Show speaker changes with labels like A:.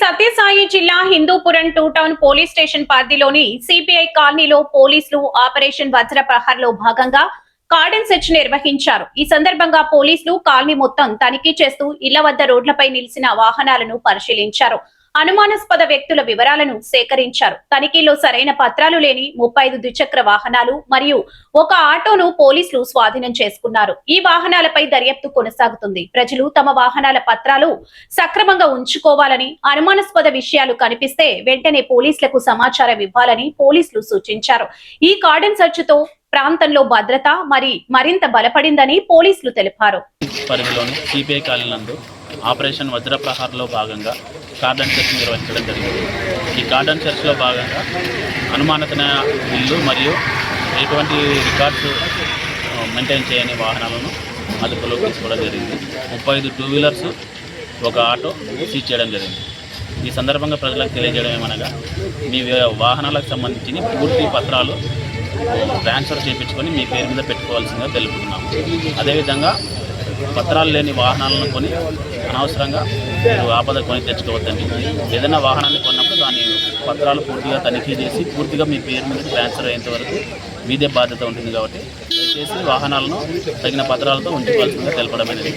A: సత్యసాయి జిల్లా Hindupuram 2 town police station పరిధిలోని CPI కాలనీలో పోలీసులు ఆపరేషన్ వజ్ర ప్రహార్లో భాగంగా కార్డన్ సెర్చ్ నిర్వహించారు. ఈ సందర్భంగా పోలీసులు కాలనీ మొత్తం తనిఖీ చేస్తూ ఇళ్ల వద్ద రోడ్లపై నిలిచిన వాహనాలను పరిశీలించారు. అనుమానాస్పద వ్యక్తుల వివరాలను సేకరించారు. తనిఖీలో సరైన పత్రాలు లేని 35 ద్విచక్ర వాహనాలు మరియు ఒక ఆటోను పోలీసులు స్వాధీనం చేసుకున్నారు. ఈ వాహనాలపై దర్యాప్తు కొనసాగుతుంది. ప్రజలు తమ వాహనాల పత్రాలు సక్రమంగా ఉంచుకోవాలని, అనుమానాస్పద విషయాలు కనిపిస్తే వెంటనే పోలీసులకు సమాచారం ఇవ్వాలని పోలీసులు సూచించారు. ఈ కార్డన్ సెర్చ్ తో ప్రాంతంలో భద్రత మరింత బలపడిందని పోలీసులు తెలిపారు.
B: పరిధిలోని సిపిఐ కాలనీ ఆపరేషన్ వజ్ర ప్రహార్లో భాగంగా కార్డన్ సెర్చ్ నిర్వహించడం జరిగింది. ఈ కార్డన్ సెర్చ్లో భాగంగా అనుమానితమైన ఇల్లు మరియు ఎటువంటి రికార్డ్స్ మెయింటైన్ చేయని వాహనాలను అదుపులోకి తీసుకోవడం జరిగింది. 35 2 వీలర్స్, ఒక ఆటో సీజ్ చేయడం జరిగింది. ఈ సందర్భంగా ప్రజలకు తెలియజేయడం ఏమనగా, మీ వాహనాలకు సంబంధించిన పూర్తి పత్రాలు ట్రాన్స్ఫర్ చేయించుకొని మీ పేరు మీద పెట్టుకోవాల్సిందిగా తెలుపుతున్నాము. అదేవిధంగా పత్రాలు లేని వాహనాలను కొని అనవసరంగా మీరు ఆపద కొని తెచ్చుకోవద్దండి. ఏదైనా వాహనాన్ని కొన్నప్పుడు దాని పత్రాలు పూర్తిగా తనిఖీ చేసి పూర్తిగా మీ పేరు మీద ట్రాన్స్ఫర్ అయ్యేంత వరకు మీదే బాధ్యత ఉంటుంది. కాబట్టి దయచేసి వాహనాలను తగిన పత్రాలతో ఉంచుకోవాల్సిందిగా తెలపడం అనేది.